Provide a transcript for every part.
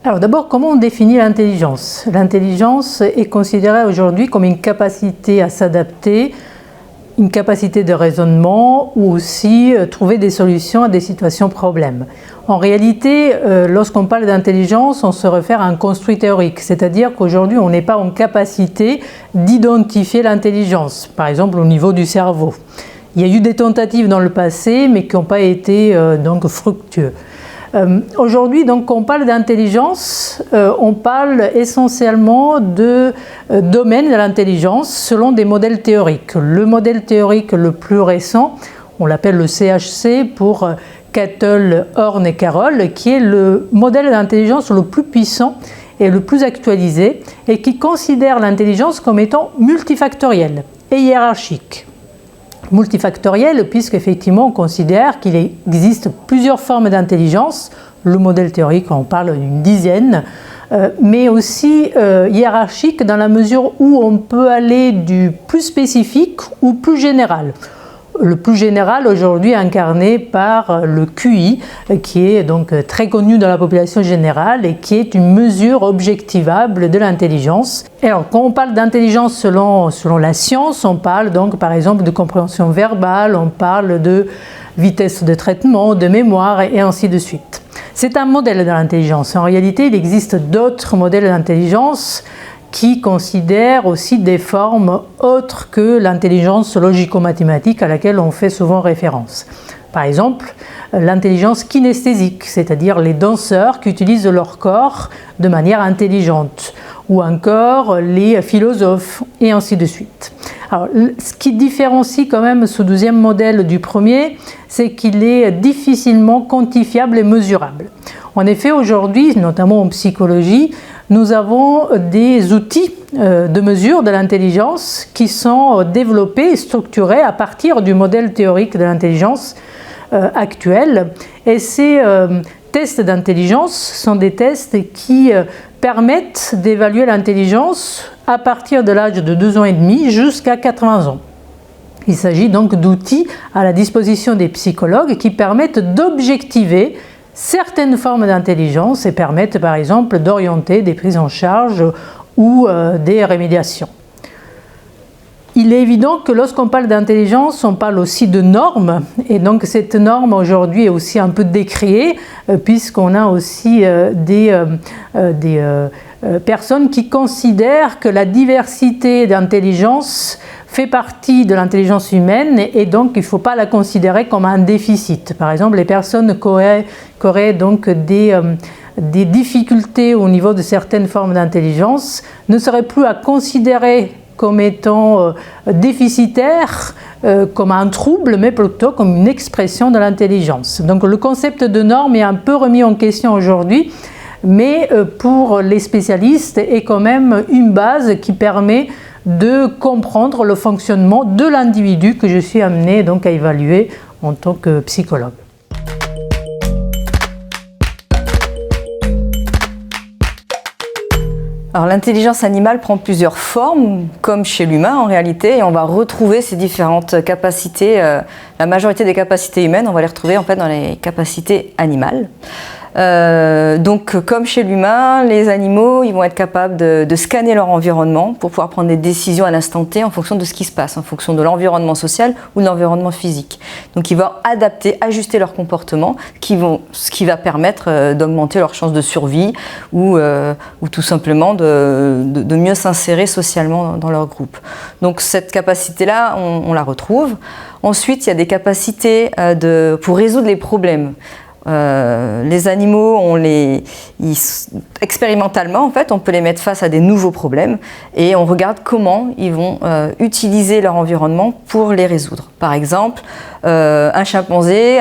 Alors d'abord, comment on définit l'intelligence? L'intelligence est considérée aujourd'hui comme une capacité à s'adapter, une capacité de raisonnement ou aussi trouver des solutions à des situations problèmes. En réalité, lorsqu'on parle d'intelligence, on se réfère à un construit théorique, c'est-à-dire qu'aujourd'hui, on n'est pas en capacité d'identifier l'intelligence, par exemple au niveau du cerveau. Il y a eu des tentatives dans le passé, mais qui n'ont pas été donc fructueuses. Aujourd'hui, donc, quand on parle d'intelligence, on parle essentiellement de domaines de l'intelligence selon des modèles théoriques. Le modèle théorique le plus récent, on l'appelle le CHC pour Cattell, Horn et Carroll, qui est le modèle d'intelligence le plus puissant et le plus actualisé et qui considère l'intelligence comme étant multifactorielle et hiérarchique. Multifactoriel puisqu'effectivement on considère qu'il existe plusieurs formes d'intelligence. Le modèle théorique, on parle d'une dizaine, mais aussi hiérarchique dans la mesure où on peut aller du plus spécifique au plus général. Le plus général aujourd'hui incarné par le QI, qui est donc très connu dans la population générale et qui est une mesure objectivable de l'intelligence. Alors quand on parle d'intelligence selon la science, on parle donc par exemple de compréhension verbale, on parle de vitesse de traitement, de mémoire et ainsi de suite. C'est un modèle de l'intelligence. En réalité, il existe d'autres modèles d'intelligence qui considèrent aussi des formes autres que l'intelligence logico-mathématique à laquelle on fait souvent référence. Par exemple, l'intelligence kinesthésique, c'est-à-dire les danseurs qui utilisent leur corps de manière intelligente, ou encore les philosophes, et ainsi de suite. Alors, ce qui différencie quand même ce deuxième modèle du premier, c'est qu'il est difficilement quantifiable et mesurable. En effet, aujourd'hui, notamment en psychologie, nous avons des outils de mesure de l'intelligence qui sont développés et structurés à partir du modèle théorique de l'intelligence actuel. Et ces tests d'intelligence sont des tests qui permettent d'évaluer l'intelligence à partir de l'âge de 2 ans et demi jusqu'à 80 ans. Il s'agit donc d'outils à la disposition des psychologues qui permettent d'objectiver certaines formes d'intelligence et permettent par exemple d'orienter des prises en charge ou des remédiations. Il est évident que lorsqu'on parle d'intelligence, on parle aussi de normes et donc cette norme aujourd'hui est aussi un peu décriée puisqu'on a aussi des personnes qui considèrent que la diversité d'intelligence fait partie de l'intelligence humaine et donc il ne faut pas la considérer comme un déficit. Par exemple, les personnes qui auraient donc des difficultés au niveau de certaines formes d'intelligence ne seraient plus à considérer comme étant déficitaires, comme un trouble, mais plutôt comme une expression de l'intelligence. Donc le concept de norme est un peu remis en question aujourd'hui, mais pour les spécialistes est quand même une base qui permet de comprendre le fonctionnement de l'individu que je suis amené donc à évaluer en tant que psychologue. Alors l'intelligence animale prend plusieurs formes, comme chez l'humain en réalité, et on va retrouver ces différentes capacités. La majorité des capacités humaines, on va les retrouver en fait dans les capacités animales. Donc comme chez l'humain, les animaux ils vont être capables de scanner leur environnement pour pouvoir prendre des décisions à l'instant T en fonction de ce qui se passe, en fonction de l'environnement social ou de l'environnement physique. Donc ils vont adapter, ajuster leur comportement, ce qui va permettre d'augmenter leurs chances de survie ou tout simplement de mieux s'insérer socialement dans leur groupe. Donc cette capacité-là, on la retrouve. Ensuite, il y a des capacités pour résoudre les problèmes. Les animaux, expérimentalement en fait, on peut les mettre face à des nouveaux problèmes et on regarde comment ils vont utiliser leur environnement pour les résoudre. Par exemple, un chimpanzé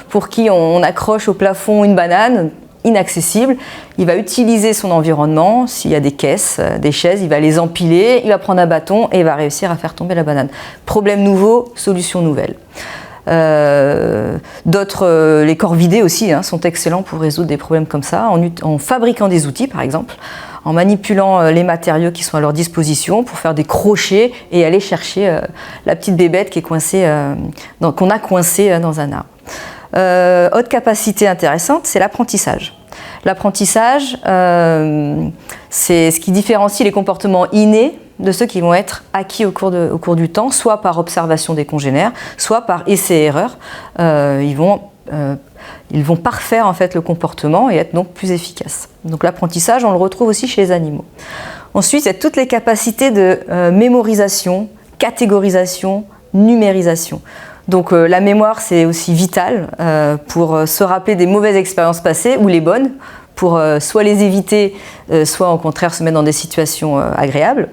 pour qui on accroche au plafond une banane inaccessible, il va utiliser son environnement, s'il y a des caisses, des chaises, il va les empiler, il va prendre un bâton et il va réussir à faire tomber la banane. Problème nouveau, solution nouvelle. Les corvidés aussi sont excellents pour résoudre des problèmes comme ça, en fabriquant des outils par exemple, en manipulant les matériaux qui sont à leur disposition pour faire des crochets et aller chercher la petite bébête qui est coincée, qu'on a coincée dans un arbre. Autre capacité intéressante, c'est l'apprentissage. L'apprentissage, c'est ce qui différencie les comportements innés de ceux qui vont être acquis au cours du temps, soit par observation des congénères, soit par essai-erreur. Ils vont parfaire en fait le comportement et être donc plus efficaces. Donc l'apprentissage, on le retrouve aussi chez les animaux. Ensuite, il y a toutes les capacités de mémorisation, catégorisation, numérisation. Donc la mémoire, c'est aussi vital pour se rappeler des mauvaises expériences passées ou les bonnes, pour soit les éviter, soit au contraire se mettre dans des situations agréables.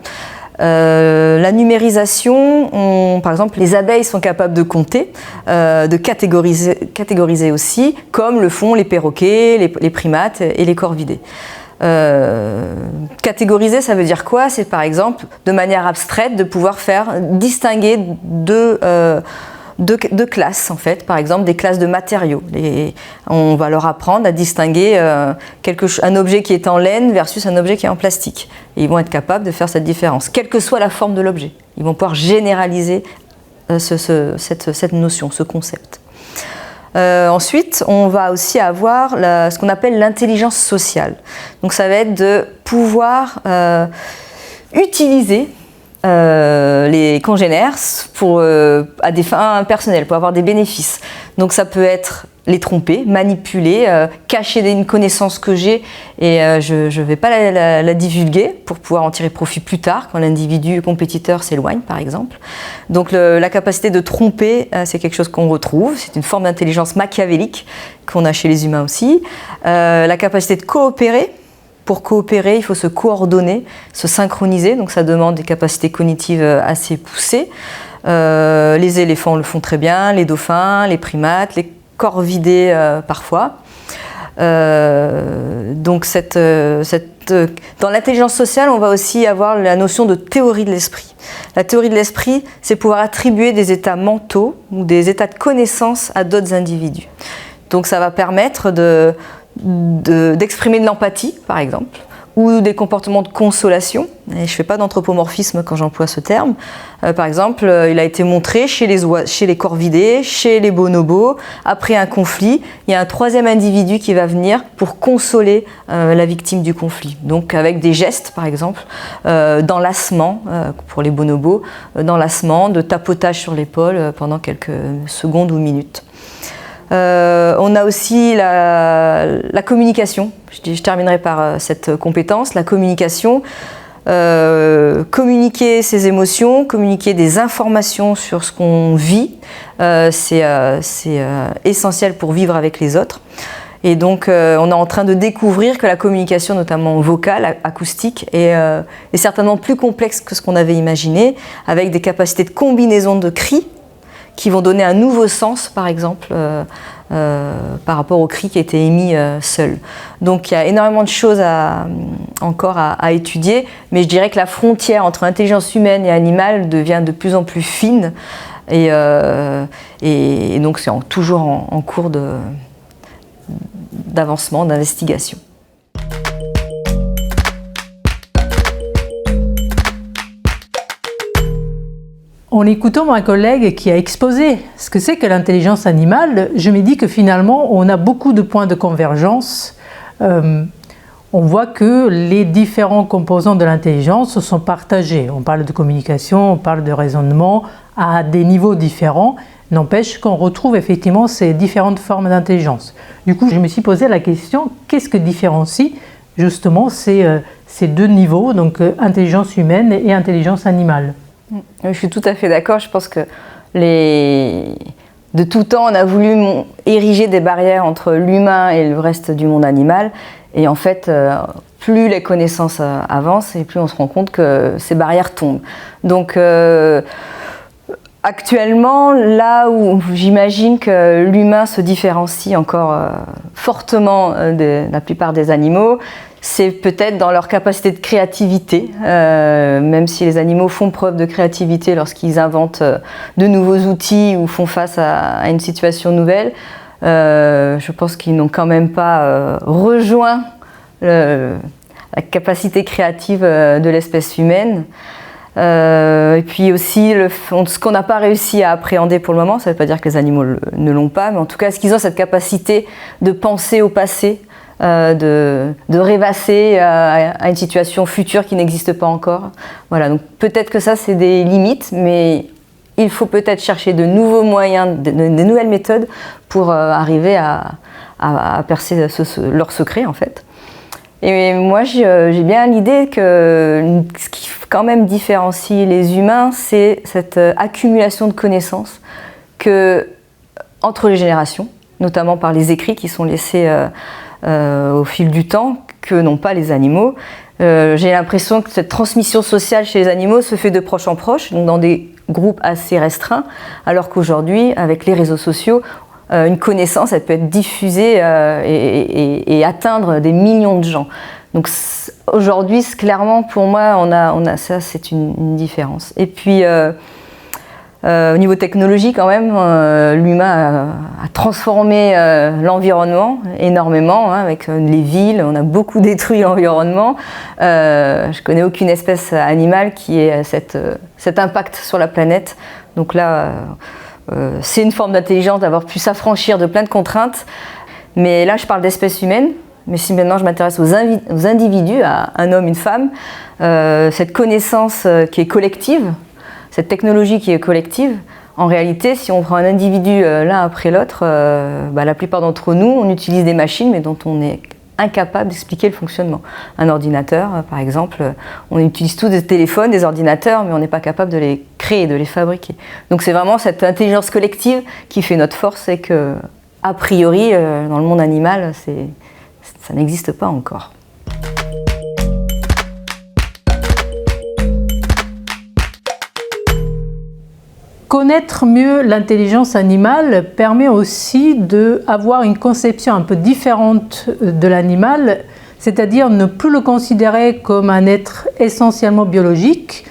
La numérisation, par exemple, les abeilles sont capables de compter, de catégoriser aussi, comme le font les perroquets, les primates et les corvidés. Catégoriser, ça veut dire quoi? C'est par exemple, de manière abstraite, de pouvoir faire distinguer deux classes, en fait, par exemple des classes de matériaux. On va leur apprendre à distinguer un objet qui est en laine versus un objet qui est en plastique. Et ils vont être capables de faire cette différence, quelle que soit la forme de l'objet. Ils vont pouvoir généraliser cette notion, ce concept. Ensuite, on va aussi avoir ce qu'on appelle l'intelligence sociale. Donc ça va être de pouvoir utiliser les congénères à des fins personnelles, pour avoir des bénéfices. Donc ça peut être les tromper, manipuler, cacher une connaissance que j'ai et je ne vais pas la divulguer pour pouvoir en tirer profit plus tard quand l'individu compétiteur s'éloigne par exemple. Donc la capacité de tromper, c'est quelque chose qu'on retrouve, c'est une forme d'intelligence machiavélique qu'on a chez les humains aussi. La capacité de coopérer. Pour coopérer, il faut se coordonner, se synchroniser, donc ça demande des capacités cognitives assez poussées. Les éléphants le font très bien, les dauphins, les primates, les corvidés parfois. Donc dans l'intelligence sociale, on va aussi avoir la notion de théorie de l'esprit. La théorie de l'esprit, c'est pouvoir attribuer des états mentaux ou des états de connaissance à d'autres individus. Donc ça va permettre d'exprimer de l'empathie, par exemple, ou des comportements de consolation. Et je ne fais pas d'anthropomorphisme quand j'emploie ce terme. Par exemple, il a été montré chez les corvidés, chez les bonobos, après un conflit, il y a un troisième individu qui va venir pour consoler la victime du conflit. Donc avec des gestes, par exemple, d'enlacement, pour les bonobos, d'enlacement, de tapotage sur l'épaule pendant quelques secondes ou minutes. On a aussi la communication. Je terminerai par cette compétence, la communication. Communiquer ses émotions, communiquer des informations sur ce qu'on vit, c'est essentiel pour vivre avec les autres. Et donc on est en train de découvrir que la communication, notamment vocale, acoustique, est certainement plus complexe que ce qu'on avait imaginé, avec des capacités de combinaison de cris qui vont donner un nouveau sens, par exemple, par rapport au cri qui a été émis seul. Donc il y a énormément de choses encore à étudier, mais je dirais que la frontière entre intelligence humaine et animale devient de plus en plus fine, et donc c'est toujours en cours d'avancement, d'investigation. En écoutant ma collègue qui a exposé ce que c'est que l'intelligence animale, je me dis que finalement, on a beaucoup de points de convergence. On voit que les différents composants de l'intelligence sont partagés. On parle de communication, on parle de raisonnement à des niveaux différents. N'empêche qu'on retrouve effectivement ces différentes formes d'intelligence. Du coup, je me suis posé la question, qu'est-ce que différencie justement ces deux niveaux, donc intelligence humaine et intelligence animale? Je suis tout à fait d'accord. Je pense que de tout temps, on a voulu ériger des barrières entre l'humain et le reste du monde animal. Et en fait, plus les connaissances avancent et plus on se rend compte que ces barrières tombent. Donc, actuellement, là où j'imagine que l'humain se différencie encore fortement de la plupart des animaux, c'est peut-être dans leur capacité de créativité, même si les animaux font preuve de créativité lorsqu'ils inventent de nouveaux outils ou font face à une situation nouvelle. Je pense qu'ils n'ont quand même pas rejoint la capacité créative de l'espèce humaine. Et puis aussi ce qu'on n'a pas réussi à appréhender pour le moment, ça ne veut pas dire que les animaux ne l'ont pas, mais en tout cas, est-ce qu'ils ont cette capacité de penser au passé, de rêvasser à une situation future qui n'existe pas encore. Voilà, donc peut-être que ça c'est des limites, mais il faut peut-être chercher de nouveaux moyens, de nouvelles méthodes pour arriver à percer leur secret en fait. Et moi j'ai bien l'idée que ce qui quand même différencie les humains, c'est cette accumulation de connaissances entre les générations, notamment par les écrits qui sont laissés au fil du temps, que n'ont pas les animaux. J'ai l'impression que cette transmission sociale chez les animaux se fait de proche en proche, donc dans des groupes assez restreints, alors qu'aujourd'hui, avec les réseaux sociaux, une connaissance, elle peut être diffusée et atteindre des millions de gens. Donc aujourd'hui, clairement, pour moi, on a ça, c'est une différence. Et puis, au niveau technologique, quand même, l'humain a transformé l'environnement énormément, hein, avec les villes. On a beaucoup détruit l'environnement. Je connais aucune espèce animale qui ait cet impact sur la planète. Donc là, c'est une forme d'intelligence d'avoir pu s'affranchir de plein de contraintes. Mais là, je parle d'espèces humaines. Mais si maintenant je m'intéresse aux individus, à un homme, une femme, cette connaissance qui est collective, cette technologie qui est collective, en réalité, si on prend un individu l'un après l'autre, la plupart d'entre nous, on utilise des machines, mais dont on est incapable d'expliquer le fonctionnement. Un ordinateur, par exemple, on utilise tous des téléphones, des ordinateurs, mais on n'est pas capable de les créer, de les fabriquer. Donc c'est vraiment cette intelligence collective qui fait notre force et que, a priori, dans le monde animal, ça n'existe pas encore. Connaître mieux l'intelligence animale permet aussi d'avoir une conception un peu différente de l'animal, c'est-à-dire ne plus le considérer comme un être essentiellement biologique.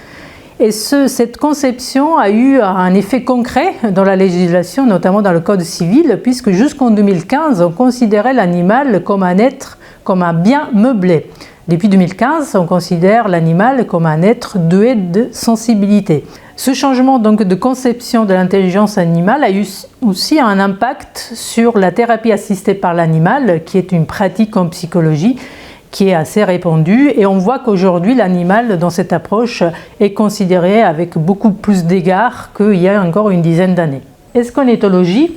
Et cette conception a eu un effet concret dans la législation, notamment dans le Code civil, puisque jusqu'en 2015, on considérait l'animal comme un être, comme un bien meublé. Depuis 2015, on considère l'animal comme un être doué de sensibilité. Ce changement donc de conception de l'intelligence animale a eu aussi un impact sur la thérapie assistée par l'animal, qui est une pratique en psychologie qui est assez répandue. Et on voit qu'aujourd'hui, l'animal, dans cette approche, est considéré avec beaucoup plus d'égards qu'il y a encore une dizaine d'années. Est-ce qu'en éthologie,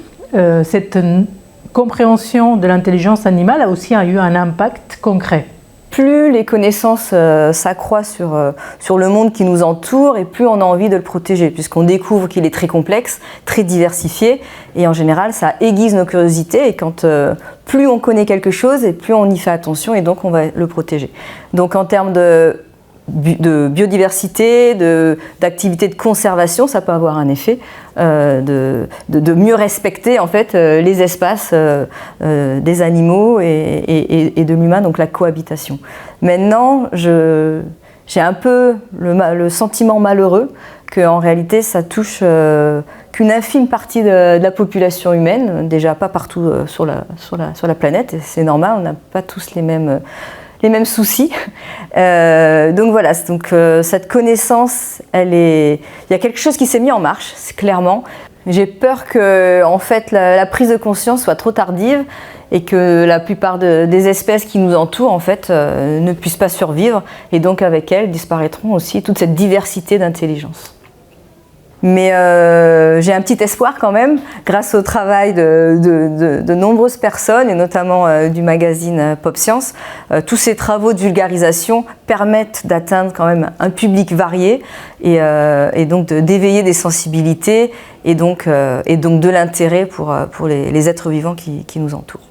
cette compréhension de l'intelligence animale a aussi eu un impact concret ? Plus les connaissances s'accroissent sur le monde qui nous entoure, et plus on a envie de le protéger, puisqu'on découvre qu'il est très complexe, très diversifié, et en général ça aiguise nos curiosités, et quand plus on connaît quelque chose, et plus on y fait attention, et donc on va le protéger. Donc en termes de biodiversité, d'activité de conservation, ça peut avoir un effet de mieux respecter en fait les espaces des animaux et de l'humain, donc la cohabitation. Maintenant, j'ai un peu le sentiment malheureux qu'en réalité ça touche qu'une infime partie de la population humaine, déjà pas partout sur la planète, et c'est normal, on n'a pas tous les mêmes soucis. Donc voilà, cette connaissance, il y a quelque chose qui s'est mis en marche, clairement. J'ai peur que en fait, la prise de conscience soit trop tardive et que la plupart des espèces qui nous entourent en fait, ne puissent pas survivre, et donc avec elles disparaîtront aussi toute cette diversité d'intelligence. Mais j'ai un petit espoir quand même, grâce au travail de nombreuses personnes, et notamment du magazine Pop Science. Tous ces travaux de vulgarisation permettent d'atteindre quand même un public varié, et donc d'éveiller des sensibilités, et donc de l'intérêt pour les êtres vivants qui nous entourent.